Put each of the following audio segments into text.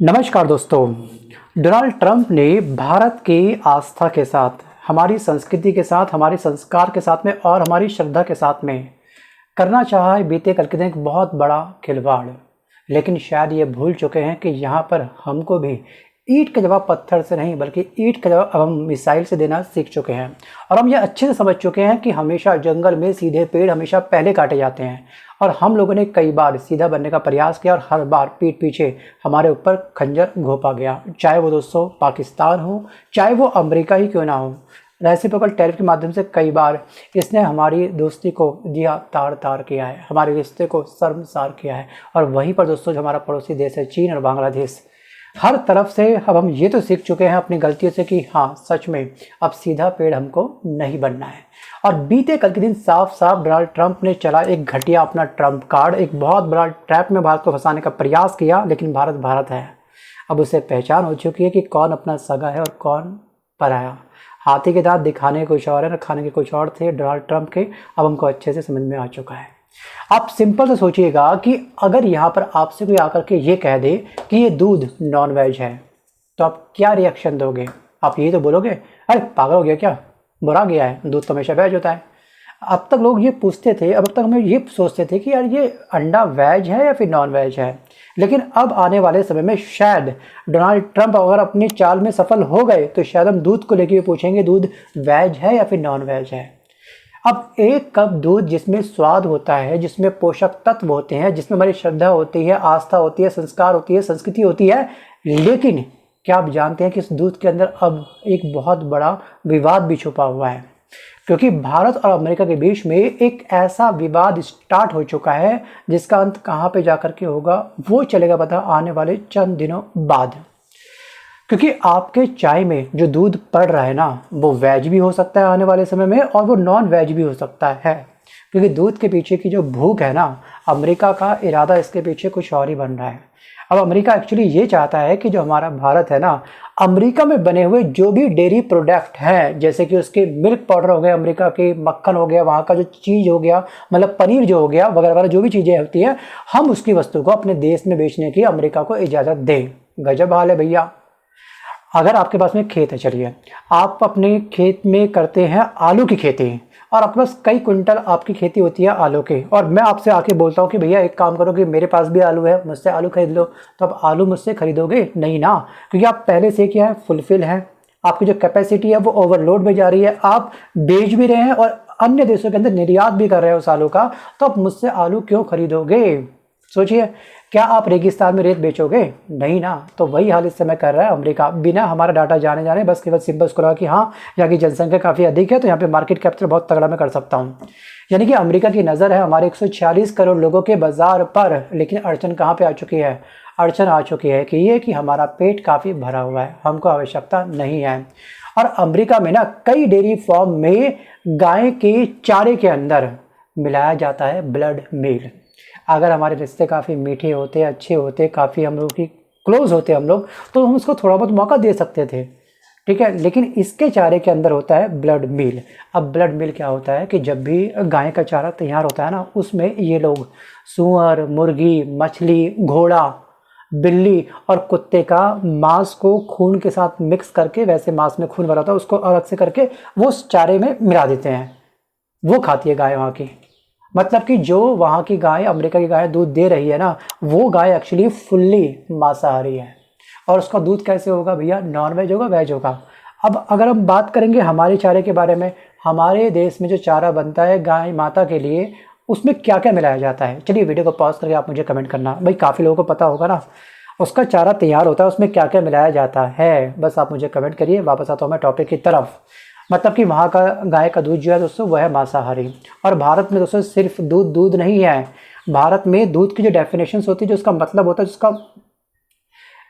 नमस्कार दोस्तों। Donald Trump ने भारत की आस्था के साथ, हमारी संस्कृति के साथ, हमारे संस्कार के साथ में और हमारी श्रद्धा के साथ में करना चाहा है बीते कल के दिन एक बहुत बड़ा खिलवाड़। लेकिन शायद ये भूल चुके हैं कि यहाँ पर हमको भी ईंट का जवाब पत्थर से नहीं बल्कि ईंट का जवाब अब हम मिसाइल से देना सीख चुके हैं। और हम ये अच्छे से समझ चुके हैं कि हमेशा जंगल में सीधे पेड़ हमेशा पहले काटे जाते हैं। और हम लोगों ने कई बार सीधा बनने का प्रयास किया और हर बार पीठ पीछे हमारे ऊपर खंजर घोंपा गया, चाहे वो दोस्तों पाकिस्तान हो, चाहे वो अमेरिका ही क्यों ना हो। रेसिप्रोकल टैरिफ के माध्यम से कई बार इसने हमारी दोस्ती को दिया तार तार किया है, हमारे रिश्ते को शर्मसार किया है। और वहीं पर दोस्तों जो हमारा पड़ोसी देश है चीन और बांग्लादेश, हर तरफ से अब हम ये तो सीख चुके हैं अपनी गलतियों से कि हाँ सच में अब सीधा पेड़ हमको नहीं बनना है। और बीते कल के दिन साफ साफ डोनाल्ड ट्रंप ने चला एक घटिया अपना ट्रंप कार्ड, एक बहुत बड़ा ट्रैप में भारत को फंसाने का प्रयास किया। लेकिन भारत भारत है, अब उसे पहचान हो चुकी है कि कौन अपना सगा है और कौन पराया। हाथी के दांत दिखाने के कुछ और है, खाने के कुछ और थे डोनाल्ड ट्रंप के। अब हमको अच्छे से समझ में आ चुका है। आप सिंपल से सोचिएगा कि अगर यहाँ पर आपसे कोई आकर के ये कह दे कि ये दूध नॉन वेज है, तो आप क्या रिएक्शन दोगे? आप ये तो बोलोगे अरे पागल हो गया क्या, बुरा गया है, दूध तो हमेशा वेज होता है। अब तक लोग ये पूछते थे, अब तक हमें ये सोचते थे कि यार ये अंडा वेज है या फिर नॉन वेज है। लेकिन अब आने वाले समय में शायद डोनाल्ड ट्रंप अगर अपनी चाल में सफल हो गए तो शायद हम दूध को लेकर पूछेंगे दूध वेज है या फिर नॉन वेज है। अब एक कप दूध जिसमें स्वाद होता है, जिसमें पोषक तत्व होते हैं, जिसमें हमारी श्रद्धा होती है, आस्था होती है, संस्कार होती है, संस्कृति होती है, लेकिन क्या आप जानते हैं कि इस दूध के अंदर अब एक बहुत बड़ा विवाद भी छुपा हुआ है। क्योंकि भारत और अमेरिका के बीच में एक ऐसा विवाद स्टार्ट हो चुका है जिसका अंत कहाँ पे जाकर के होगा वो चलेगा पता आने वाले चंद दिनों बाद। क्योंकि आपके चाय में जो दूध पड़ रहा है ना, वो वेज भी हो सकता है आने वाले समय में और वो नॉन वेज भी हो सकता है। क्योंकि दूध के पीछे की जो भूख है ना, अमेरिका का इरादा इसके पीछे कुछ और ही बन रहा है। अब अमेरिका एक्चुअली ये चाहता है कि जो हमारा भारत है ना, अमेरिका में बने हुए जो भी डेयरी प्रोडक्ट हैं, जैसे कि उसके मिल्क पाउडर हो गया, अमेरिका के मक्खन हो गया, वहाँ का जो चीज़ हो गया, मतलब पनीर जो हो गया वगैरह वगैरह जो भी चीज़ें होती हैं, हम उसकी वस्तु को अपने देश में बेचने की अमेरिका को इजाज़त दें। गजब हाल है भैया। अगर आपके पास में खेत है, चलिए आप अपने खेत में करते हैं आलू की खेती और आपके पास कई कुंटल आपकी खेती होती है आलू के, और मैं आपसे आके बोलता हूँ कि भैया एक काम करो कि मेरे पास भी आलू है, मुझसे आलू खरीद लो, तो आप आलू मुझसे खरीदोगे नहीं ना। क्योंकि आप पहले से क्या है, फुलफिल है, आपकी जो कैपेसिटी है वो ओवरलोड में जा रही है, आप बेच भी रहे हैं और अन्य देशों के अंदर निर्यात भी कर रहे हो उस आलू का, तो आप मुझसे आलू क्यों खरीदोगे? सोचिए, क्या आप रेगिस्तान में रेत बेचोगे? नहीं ना। तो वही हाल इस समय कर रहा है अमेरिका, बिना हमारा डाटा जाने बस केवल सिंबल स्क्रॉल कि हाँ यहाँ की जनसंख्या काफ़ी अधिक है तो यहाँ पे मार्केट कैप्चर बहुत तगड़ा मैं कर सकता हूँ। यानी कि अमेरिका की नज़र है हमारे 146 करोड़ लोगों के बाजार पर। लेकिन अड़चन कहाँ पे आ चुकी है? अड़चन आ चुकी है कि ये कि हमारा पेट काफ़ी भरा हुआ है, हमको आवश्यकता नहीं है। और अमेरिका में ना कई डेयरी फार्म में गाय के चारे के अंदर मिलाया जाता है ब्लड मील। अगर हमारे रिश्ते काफ़ी मीठे होते, अच्छे होते, काफ़ी हम लोग की क्लोज होते हम लोग, तो हम उसको थोड़ा बहुत मौका दे सकते थे, ठीक है। लेकिन इसके चारे के अंदर होता है ब्लड मील। अब ब्लड मील क्या होता है कि जब भी गाय का चारा तैयार होता है ना, उसमें ये लोग सूअर, मुर्गी, मछली, घोड़ा, बिल्ली और कुत्ते का मांस को खून के साथ मिक्स करके, वैसे मांस में खून भरा होता है उसको अलग से करके वो उस चारे में मिला देते हैं, वो खाती है गाय वहाँ की। मतलब कि जो वहाँ की गाय, अमेरिका की गाय दूध दे रही है ना, वो गाय एक्चुअली फुल्ली मांसाहारी है। और उसका दूध कैसे होगा भैया? नॉन वेज होगा, वेज होगा। अब अगर हम बात करेंगे हमारे चारे के बारे में, हमारे देश में जो चारा बनता है गाय माता के लिए, उसमें क्या क्या मिलाया जाता है? चलिए वीडियो को पॉज करके आप मुझे कमेंट करना, भाई काफ़ी लोगों को पता होगा ना उसका चारा तैयार होता है उसमें क्या क्या मिलाया जाता है। बस आप मुझे कमेंट करिए। वापस आता हूँ मैं टॉपिक की तरफ। मतलब कि वहाँ का गाय का दूध जो है दोस्तों वह है मांसाहारी। और भारत में दोस्तों सिर्फ दूध नहीं है, भारत में दूध की जो डेफिनेशंस होती है, जो उसका मतलब होता है, जिसका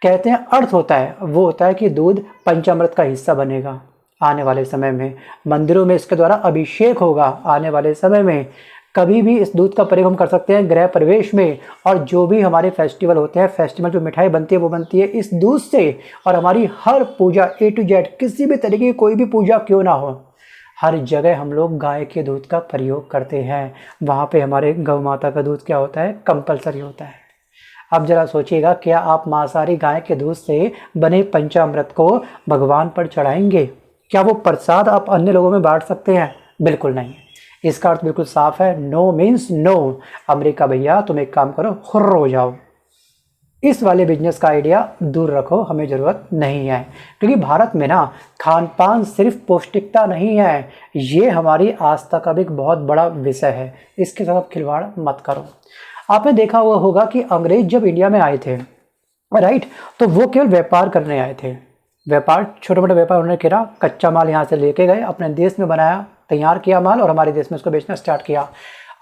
कहते हैं अर्थ होता है, वो होता है कि दूध पंचामृत का हिस्सा बनेगा आने वाले समय में। मंदिरों में इसके द्वारा अभिषेक होगा आने वाले समय में। कभी भी इस दूध का प्रयोग हम कर सकते हैं गृह प्रवेश में। और जो भी हमारे फेस्टिवल होते हैं, फेस्टिवल जो मिठाई बनती है वो बनती है इस दूध से। और हमारी हर पूजा A to Z, किसी भी तरीके की कोई भी पूजा क्यों ना हो, हर जगह हम लोग गाय के दूध का प्रयोग करते हैं। वहाँ पे हमारे गौ माता का दूध क्या होता है? कंपलसरी होता है। अब जरा सोचिएगा, क्या आप मांसाहारी गाय के दूध से बने पंचामृत को भगवान पर चढ़ाएंगे? क्या वो प्रसाद आप अन्य लोगों में बांट सकते हैं? बिल्कुल नहीं। इसका अर्थ बिल्कुल साफ है, नो मीन्स नो। अमेरिका भैया तुम एक काम करो, हुर्र हो जाओ। इस वाले बिजनेस का आइडिया दूर रखो, हमें ज़रूरत नहीं है। क्योंकि भारत में ना खान पान सिर्फ पौष्टिकता नहीं है, ये हमारी आस्था का भी एक बहुत बड़ा विषय है। इसके साथ आप खिलवाड़ मत करो। आपने देखा हुआ होगा कि अंग्रेज जब इंडिया में आए थे, राइट, तो वो केवल व्यापार करने आए थे। व्यापार, छोटे मोटे व्यापार उन्होंने किया, कच्चा माल यहाँ से लेके गए, अपने देश में बनाया, तैयार किया माल और हमारे देश में उसको बेचना स्टार्ट किया।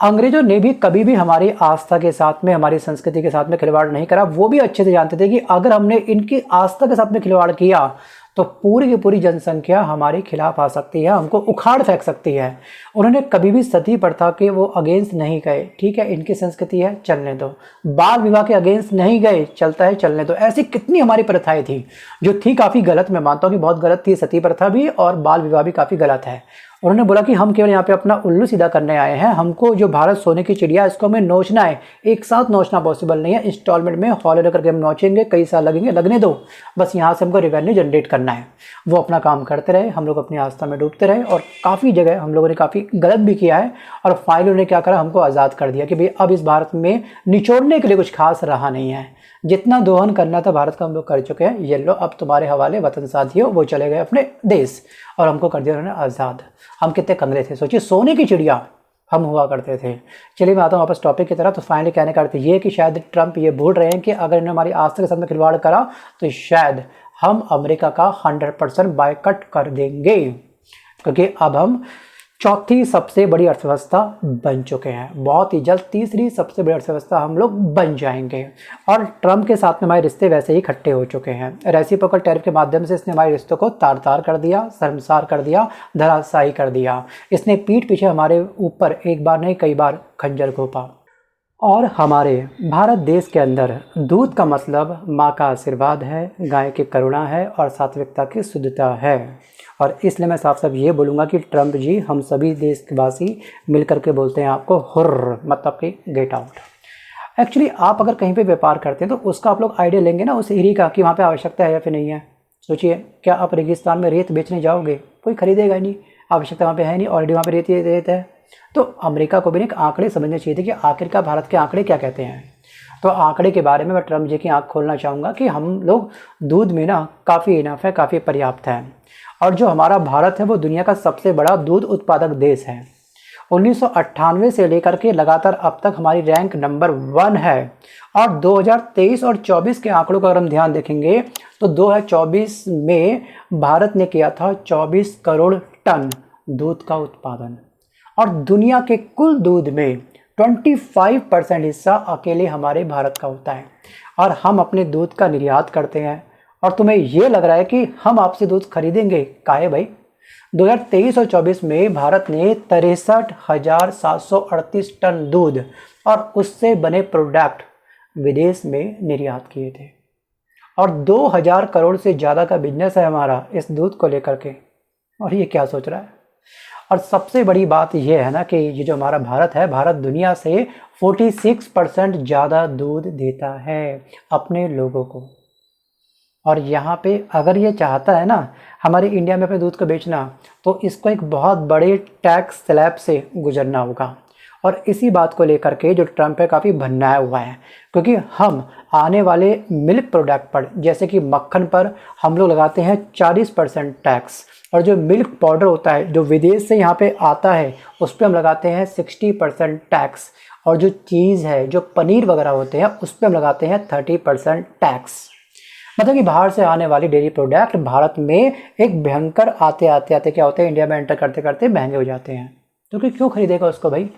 अंग्रेजों ने भी कभी भी हमारी आस्था के साथ में, हमारी संस्कृति के साथ में खिलवाड़ नहीं करा। वो भी अच्छे से जानते थे कि अगर हमने इनकी आस्था के साथ में खिलवाड़ किया तो पूरी की पूरी जनसंख्या हमारे खिलाफ आ सकती है, हमको उखाड़ फेंक सकती है। उन्होंने कभी भी सती प्रथा के वो अगेंस्ट नहीं गए। ठीक है, इनकी संस्कृति है, चलने दो। बाल विवाह के अगेंस्ट नहीं गए, चलता है, चलने दो। ऐसी कितनी हमारी प्रथाएं थी जो थी काफ़ी गलत। मैं मानता हूँ कि बहुत गलत थी, सती प्रथा भी और बाल विवाह भी काफ़ी गलत है। उन्होंने बोला कि हम केवल यहाँ पे अपना उल्लू सीधा करने आए हैं, हमको जो भारत सोने की चिड़िया, इसको हमें नोचना है। एक साथ नोचना पॉसिबल नहीं है, इंस्टॉलमेंट में हॉलीडे करके हम नोचेंगे, कई साल लगेंगे, लगने दो, बस यहाँ से हमको रेवेन्यू जनरेट करना है। वो अपना काम करते रहे, हम लोग अपनी आस्था में डूबते रहे और काफ़ी जगह हम लोगों ने काफ़ी गलत भी किया है। और फाइनली उन्होंने क्या करा, हमको आज़ाद कर दिया कि भाई अब इस भारत में निचोड़ने के लिए कुछ खास रहा नहीं है। जितना दोहन करना था भारत का हम लोग कर चुके हैं। ये लो अब तुम्हारे हवाले वतन साथियों, वो चले गए अपने देश और हमको कर दिया उन्होंने आज़ाद। हम कितने कंगरे थे, सोचिए, सोने की चिड़िया हम हुआ करते थे। चलिए मैं आता हूँ वापस टॉपिक की तरफ। तो फाइनली कहने का अर्थ ये कि शायद ट्रंप ये बोल रहे हैं कि अगर इन्होंने हमारी आस्था के साथ में खिलवाड़ करा तो शायद हम अमेरिका का 100% बायकॉट कर देंगे, क्योंकि अब हम चौथी सबसे बड़ी अर्थव्यवस्था बन चुके हैं। बहुत ही जल्द तीसरी सबसे बड़ी अर्थव्यवस्था हम लोग बन जाएंगे। और ट्रंप के साथ में हमारे रिश्ते वैसे ही खट्टे हो चुके हैं। रेसिप्रोकल टैरिफ के माध्यम से इसने हमारे रिश्तों को तार तार कर दिया, शर्मसार कर दिया, धराशायी कर दिया। इसने पीठ पीछे हमारे ऊपर एक बार नहीं कई बार खंजर घोंपा। और हमारे भारत देश के अंदर दूध का मतलब माँ का आशीर्वाद है, गाय की करुणा है और सात्विकता की शुद्धता है। और इसलिए मैं साफ साफ ये बोलूँगा कि ट्रंप जी, हम सभी देशवासी मिल करके बोलते हैं आपको हुर्र, मतलब कि गेट आउट। एक्चुअली आप अगर कहीं पे व्यापार करते हैं तो उसका आप लोग आइडिया लेंगे ना उस एरिया का कि वहाँ पे आवश्यकता है या फिर नहीं है। सोचिए, क्या आप रेगिस्तान में रेत बेचने जाओगे? कोई खरीदेगा नहीं, आवश्यकता वहाँ पे है नहीं, ऑलरेडी वहाँ पे रेत है। तो अमेरिका को भी एक आंकड़े समझने चाहिए थे कि आखिरकार भारत के आंकड़े क्या कहते हैं। तो आंकड़े के बारे में मैं ट्रंप जी की आंख खोलना चाहूँगा कि हम लोग दूध में ना काफ़ी इनफ है, काफ़ी पर्याप्त है। और जो हमारा भारत है वो दुनिया का सबसे बड़ा दूध उत्पादक देश है। 1998 से लेकर के लगातार अब तक हमारी रैंक नंबर 1 है। और 2023 और 24 के आंकड़ों का अगर हम ध्यान देखेंगे तो 2024 में भारत ने किया था 24 करोड़ टन दूध का उत्पादन। और दुनिया के कुल दूध में 25% हिस्सा अकेले हमारे भारत का होता है। और हम अपने दूध का निर्यात करते हैं। और तुम्हें ये लग रहा है कि हम आपसे दूध खरीदेंगे? काहे भाई? 2023 और 24 में भारत ने 63,738 टन दूध और उससे बने प्रोडक्ट विदेश में निर्यात किए थे। और 2000 करोड़ से ज़्यादा का बिजनेस है हमारा इस दूध को लेकर के। और ये क्या सोच रहा है? और सबसे बड़ी बात ये है ना कि ये जो हमारा भारत है, भारत दुनिया से 46% ज़्यादा दूध देता है अपने लोगों को। और यहाँ पे अगर ये चाहता है ना हमारे इंडिया में अपने दूध को बेचना, तो इसको एक बहुत बड़े टैक्स स्लैब से गुजरना होगा। और इसी बात को लेकर के जो ट्रंप है काफ़ी भन्नाया हुआ है, क्योंकि हम आने वाले मिल्क प्रोडक्ट पर, जैसे कि मक्खन पर हम लोग लगाते हैं 40% टैक्स। और जो मिल्क पाउडर होता है जो विदेश से यहाँ पे आता है उस पर हम लगाते हैं 60% टैक्स। और जो चीज़ है, जो पनीर वगैरह होते हैं, उस पर हम लगाते हैं 30% टैक्स। मतलब कि बाहर से आने वाली डेयरी प्रोडक्ट भारत में एक भयंकर आते आते क्या होता है, इंडिया में एंटर करते करते महंगे हो जाते हैं। तो क्यों खरीदेगा उसको भाई?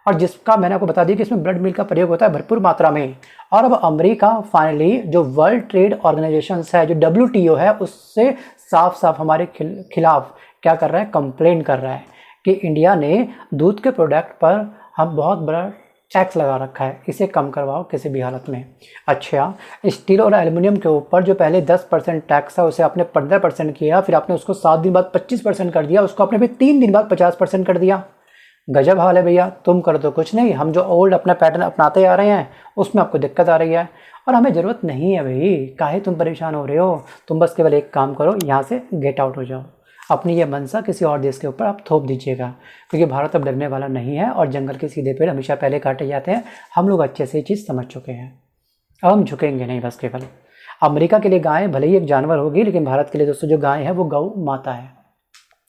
और जिसका मैंने आपको बता दिया कि इसमें ब्लड मिल्क का प्रयोग होता है भरपूर मात्रा में। और अब अमेरिका फाइनली जो वर्ल्ड ट्रेड ऑर्गेनाइजेशन है, जो WTO है, उससे साफ साफ हमारे खिलाफ क्या कर रहा है, कंप्लेन कर रहा है कि इंडिया ने दूध के प्रोडक्ट पर हम बहुत बड़ा टैक्स लगा रखा है, इसे कम करवाओ किसी भी हालत में। अच्छा, स्टील और एल्युमिनियम के ऊपर जो पहले 10% टैक्स था उसे आपने 15% किया, फिर आपने उसको 7 दिन बाद 25% कर दिया, उसको आपने फिर 3 दिन बाद 50% कर दिया। गजब हाल है भैया, तुम कर दो कुछ नहीं, हम जो ओल्ड अपना पैटर्न अपनाते आ रहे हैं उसमें आपको दिक्कत आ रही है, और हमें ज़रूरत नहीं है भाई, काहे तुम परेशान हो रहे हो। तुम बस केवल एक काम करो, यहाँ से गेट आउट हो जाओ, अपनी ये मनसा किसी और देश के ऊपर आप थोप दीजिएगा, क्योंकि भारत अब डरने वाला नहीं है और जंगल के सीधे पेड़ हमेशा पहले काटे जाते हैं। हम लोग अच्छे से ये चीज़ समझ चुके हैं, अब हम झुकेंगे नहीं। बस केवल अमेरिका के लिए गाय भले ही एक जानवर होगी, लेकिन भारत के लिए दोस्तों जो गाय है वो गौ माता है।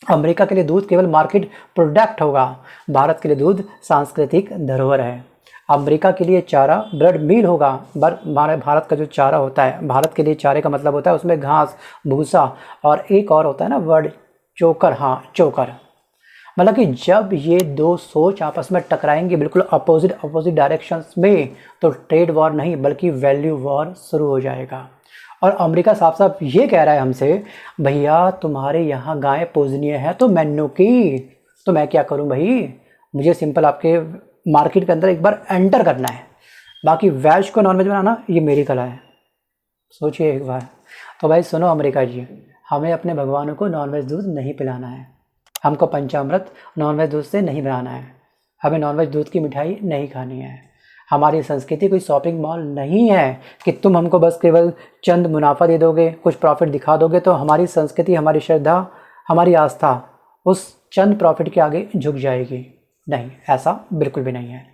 अमेरिका के लिए दूध केवल मार्केट प्रोडक्ट होगा, भारत के लिए दूध सांस्कृतिक धरोहर है। अमेरिका के लिए चारा ब्रेड मील होगा, हमारे भारत का जो चारा होता है, भारत के लिए चारे का मतलब होता है उसमें घास भूसा और एक और होता है ना वर्ड चोकर, हाँ चोकर। मतलब कि जब ये दो सोच आपस में टकराएंगे बिल्कुल अपोजिट डायरेक्शंस में, तो ट्रेड वॉर नहीं बल्कि वैल्यू वॉर शुरू हो जाएगा। और अमेरिका साफ साफ ये कह रहा है हमसे, भैया तुम्हारे यहाँ गाय पूजनीय है तो मैनू की, तो मैं क्या करूँ भाई, मुझे सिंपल आपके मार्केट के अंदर एक बार एंटर करना है, बाकी वेज को नॉनवेज बनाना ये मेरी कला है। सोचिए एक बार। तो भाई सुनो अमेरिका जी, हमें अपने भगवानों को नॉनवेज दूध नहीं पिलाना है, हमको पंचामृत नॉनवेज दूध से नहीं बनाना है, हमें नॉनवेज दूध की मिठाई नहीं खानी है। हमारी संस्कृति कोई शॉपिंग मॉल नहीं है कि तुम हमको बस केवल चंद मुनाफा दे दोगे, कुछ प्रॉफिट दिखा दोगे तो हमारी संस्कृति, हमारी श्रद्धा, हमारी आस्था उस चंद प्रॉफिट के आगे झुक जाएगी। नहीं, ऐसा बिल्कुल भी नहीं है।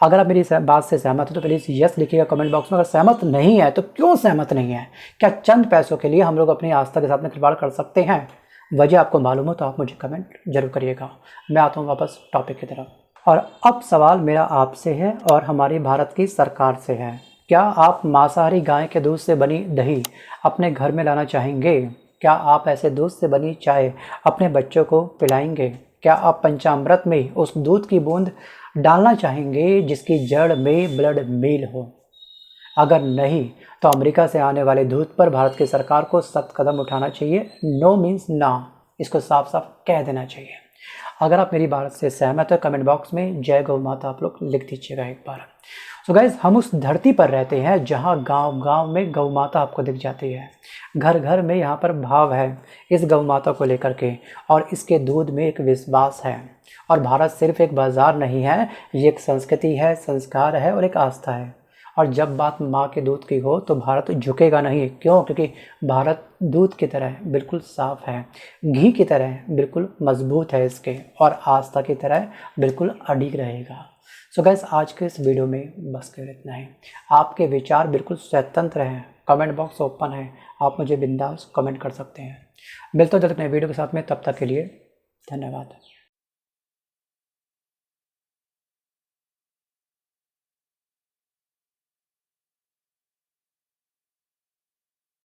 अगर आप मेरी बात से सहमत हो तो प्लीज़ यस लिखिएगा कमेंट बॉक्स में। अगर सहमत नहीं है तो क्यों सहमत नहीं है, क्या चंद पैसों के लिए हम लोग अपनी आस्था के साथ में खिलवाड़ कर सकते हैं? वजह आपको मालूम हो तो आप मुझे कमेंट जरूर करिएगा। मैं आता हूँ वापस टॉपिक की तरफ, और अब सवाल मेरा आपसे है और हमारी भारत की सरकार से है। क्या आप मांसाहारी गाय के दूध से बनी दही अपने घर में लाना चाहेंगे? क्या आप ऐसे दूध से बनी चाय अपने बच्चों को पिलाएंगे? क्या आप पंचामृत में उस दूध की बूंद डालना चाहेंगे जिसकी जड़ में ब्लड मील हो? अगर नहीं तो अमेरिका से आने वाले दूध पर भारत की सरकार को सख्त कदम उठाना चाहिए। नो मीन्स ना, इसको साफ साफ कह देना चाहिए। अगर आप मेरी बात से सहमत हो कमेंट बॉक्स में जय गौ माता आप लोग लिख दीजिएगा एक बार। सो गाइज, हम उस धरती पर रहते हैं जहाँ गांव गांव में गौ माता आपको दिख जाती है, घर घर में यहाँ पर भाव है इस गौ माता को लेकर के, और इसके दूध में एक विश्वास है। और भारत सिर्फ एक बाज़ार नहीं है, ये एक संस्कृति है, संस्कार है और एक आस्था है। और जब बात माँ के दूध की हो तो भारत झुकेगा नहीं। क्यों? क्योंकि भारत दूध की तरह बिल्कुल साफ़ है, घी की तरह बिल्कुल मजबूत है इसके, और आस्था की तरह बिल्कुल अडिग रहेगा। सो गाइस, आज के इस वीडियो में बस केवल इतना ही। आपके विचार बिल्कुल स्वतंत्र हैं, कमेंट बॉक्स ओपन है, आप मुझे बिंदास कमेंट कर सकते हैं। मिलते हैं जल्द नए वीडियो के साथ में, तब तक के लिए धन्यवाद।